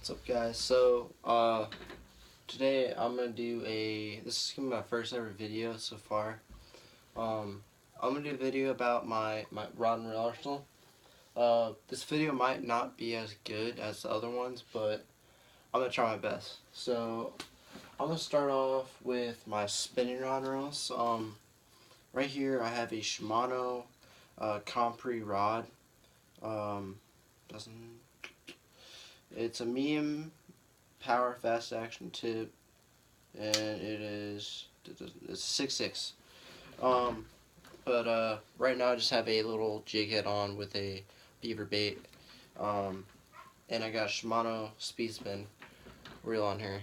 What's up, guys? Today I'm gonna do this is gonna be my first ever video so far. I'm gonna do a video about my rod and reel arsenal. This video might not be as good as the other ones, but I'm gonna try my best. So I'm gonna start off with my spinning rod and reels. Right here I have a Shimano Compre rod. Doesn't It's a medium power fast action tip, and it's 6.6. Right now I just have a little jig head on with a beaver bait, and I got a Shimano Speed Spin reel on here.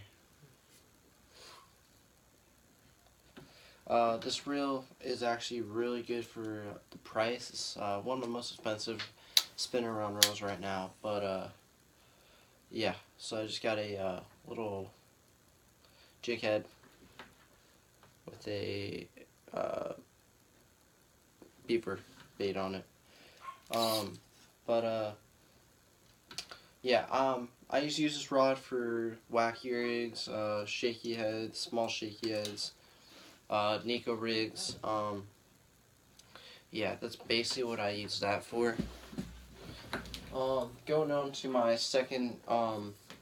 This reel is actually really good for the price. It's one of the most expensive spinner rod reels right now, but yeah, so I just got a little jig head with a beaver bait on it. I used to use this rod for wacky rigs, shaky heads, small shaky heads, Nico rigs. Yeah, that's basically what I use that for. Going on to my second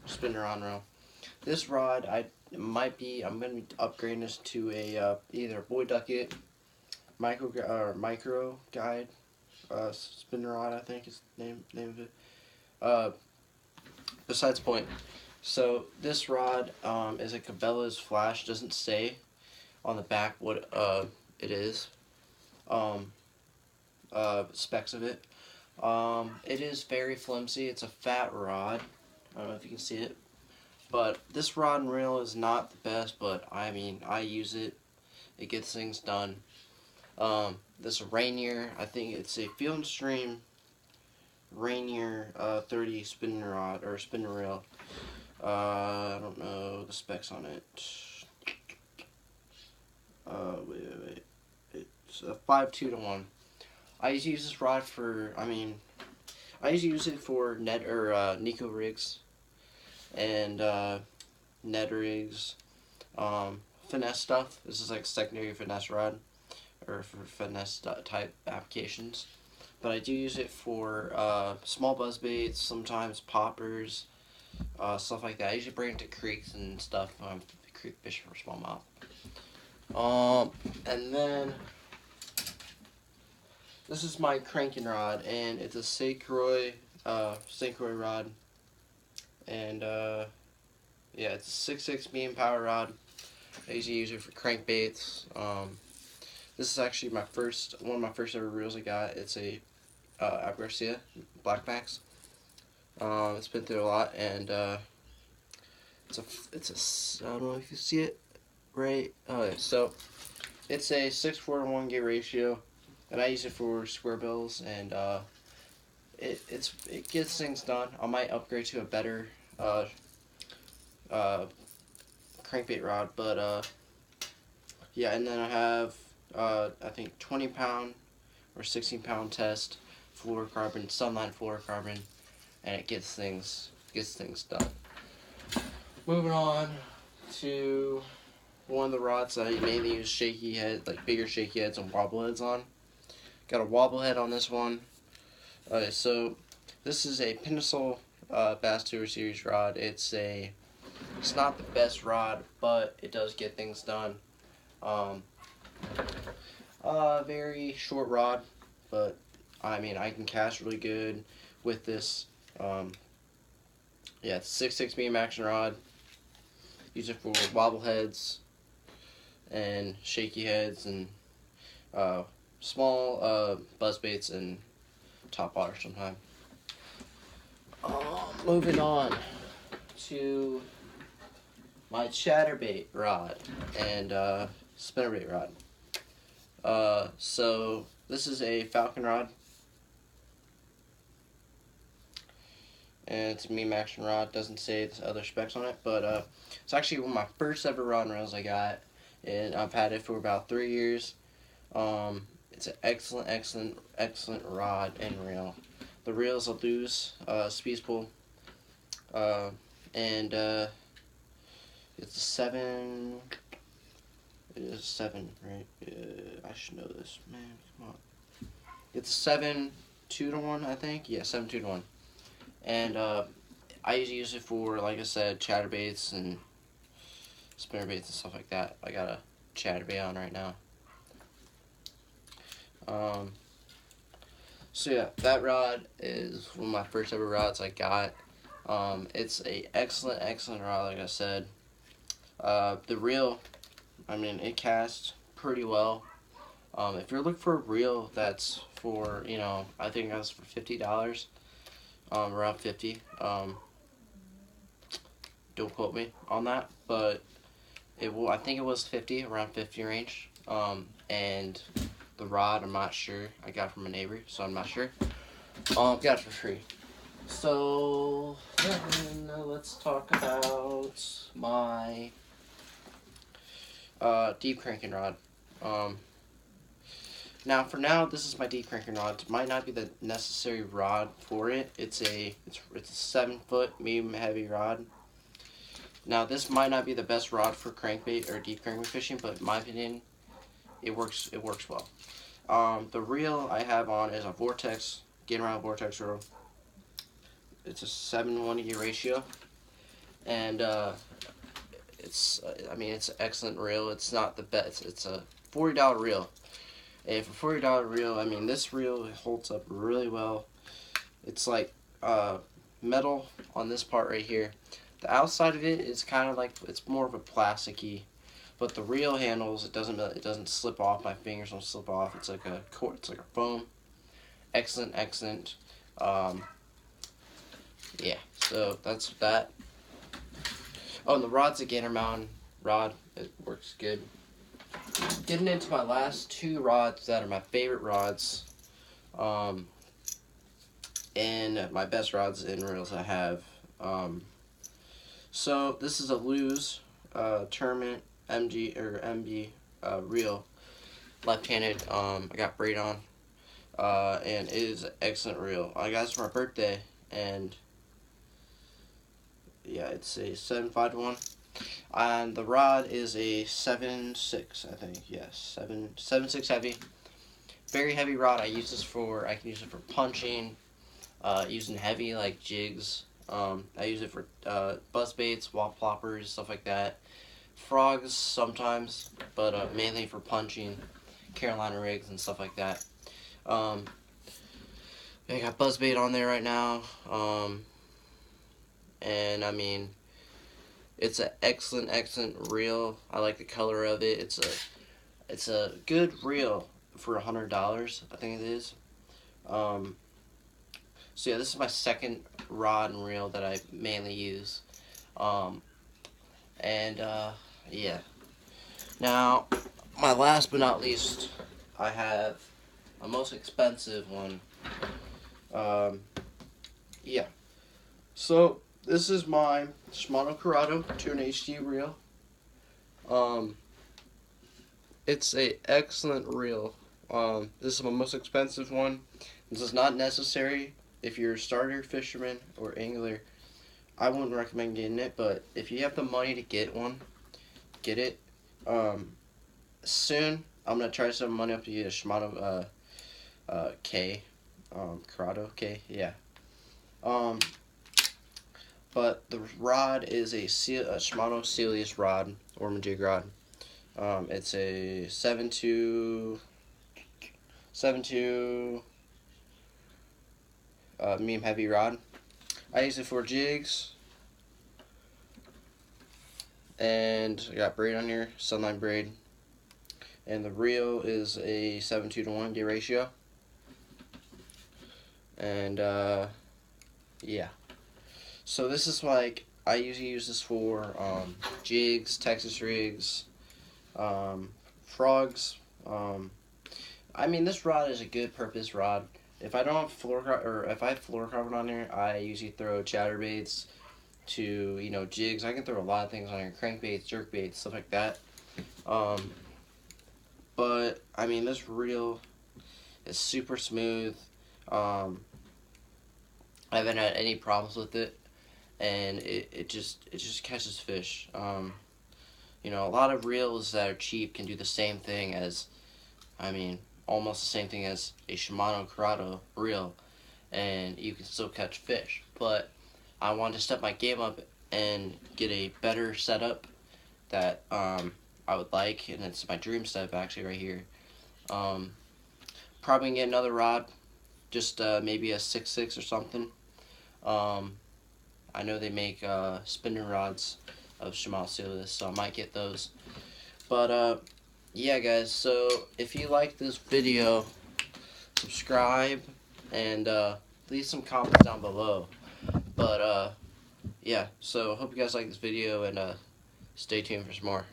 spinner on reel. This rod I'm gonna be upgrading this to a either Boy Duckett micro guide spinner rod, I think is the name of it. Besides the point. So this rod is a Cabela's Flash. Doesn't say on the back what it is. Specs of it. It is very flimsy. It's a fat rod. I don't know if you can see it. But this rod and reel is not the best, but I mean, I use it. It gets things done. This Rainier, I think it's a Field & Stream Rainier 30 spinning rod, or spinner reel. I don't know the specs on it. Wait. It's a 5.2-to-1. I used to use this rod for, I used to use it for Nico rigs and Ned rigs, finesse stuff. This is like secondary finesse rod, or for finesse type applications. But I do use it for small buzz baits, sometimes poppers, stuff like that. I usually bring it to creeks and stuff. Creek fishing for smallmouth. And then this is my cranking rod, and it's a St. Croix rod, and yeah, it's a 6.6 medium power rod. I usually use it for crankbaits. This is actually one of my first ever reels I got. It's a Abu Garcia Black Max. It's been through a lot, and it's a I don't know if you see it right. Okay, so it's a 6:4 to 1 gauge ratio, and I use it for square bills, and it gets things done. I might upgrade to a better crankbait rod, but yeah, and then I have I think 20-pound or 16-pound test fluorocarbon, Sunline fluorocarbon, and it gets things done. Moving on to one of the rods that I mainly use bigger shaky heads and wobble heads on. Got a wobble head on this one. Okay, so this is a Pinnacle Bass Tour Series rod. It's not the best rod, but it does get things done. Very short rod, but I can cast really good with this. Yeah, it's 6.6 medium action rod. Use it for wobble heads and shaky heads and small buzz baits and top water sometime. Moving on to my chatterbait rod and spinnerbait rod. So this is a Falcon rod, and it's a medium action rod. Doesn't say the other specs on it, but it's actually one of my first ever rod and reels I got, and I've had it for about 3 years. It's an excellent rod and reel. The reels will lose speed spool. and it's a 7. It is a 7, right? I should know this, man. Come on. It's a 7-2-1, I think. Yeah, 7-2-1. And I usually use it for, like I said, chatterbaits and spinnerbaits and stuff like that. I got a chatterbait on right now. So yeah, that rod is one of my first ever rods I got. It's a excellent rod, like I said. The reel, I mean, it casts pretty well. If you're looking for a reel that's for, I think that's for $50, around 50. Don't quote me on that, but I think it was 50, around 50 range. And the rod, I'm not sure. I got it from a neighbor, so I'm not sure. Got it for free. So then let's talk about my deep cranking rod. Now for now, this is my deep cranking rod. It might not be the necessary rod for it. It's a 7-foot medium heavy rod. Now this might not be the best rod for crankbait or deep crankbait fishing, but in my opinion, it works well. The reel I have on is a Vortex, Gain-O-Rod Vortex reel. It's a 7-1 ratio, and it's an excellent reel. It's not the best. It's a $40 reel, and for $40 reel, I mean, this reel holds up really well. It's like metal on this part right here. The outside of it is kind of like, it's more of a plasticky, but the reel handles, it doesn't slip off. My fingers don't slip off. It's like a foam. Excellent. Yeah, so that's that. Oh, and the rod's a Gainer Mountain rod. It works good. Getting into my last two rods that are my favorite rods, and my best rods and reels I have. So this is a Lew's Tournament MB reel, left-handed. I got braid on, and it is an excellent reel. I got this for my birthday, and yeah, it's a 7.5-1, and the rod is a 7.6, I think. Yes, 7.6 heavy. Very heavy rod. I can use it for punching, using heavy like jigs. I use it for buzz baits, wall ploppers, stuff like that. Frogs sometimes, but mainly for punching, Carolina rigs and stuff like that. I got buzz bait on there right now. And I mean, it's an excellent reel. I like the color of it. It's a good reel for $100, I think it is. So yeah, this is my second rod and reel that I mainly use. Yeah. Now, my last but not least, I have a most expensive one. Yeah. So this is my Shimano Curado 2 HD reel. It's a excellent reel. This is my most expensive one. This is not necessary if you're a starter fisherman or angler. I wouldn't recommend getting it, but if you have the money to get one, get it. Soon I'm gonna try to save money up to get a Shimano K, Curado K, yeah. But the rod is a Shimano Celius rod, Orman jig rod. It's a 7.2 medium heavy rod. I use it for jigs, and I got braid on here, Sunline braid, and the reel is a 7.2-1 ratio, and yeah. So this is like, I usually use this for jigs, Texas rigs, frogs. I mean, this rod is a good purpose rod. If I don't have if I have fluorocarbon on here, I usually throw chatterbaits to, jigs. I can throw a lot of things on here, crankbaits, jerkbaits, stuff like that. But I mean, this reel is super smooth. I haven't had any problems with it, and it just catches fish. You know, a lot of reels that are cheap can do the same thing as, I mean, almost the same thing as a Shimano Curado reel, and you can still catch fish. But I wanted to step my game up and get a better setup that I would like, and it's my dream setup actually right here. Probably gonna get another rod, just maybe a 6.6 or something. I know they make spinning rods of Shimano Steelers, so I might get those. But yeah, guys. So if you like this video, subscribe and leave some comments down below. But yeah. So hope you guys like this video and stay tuned for some more.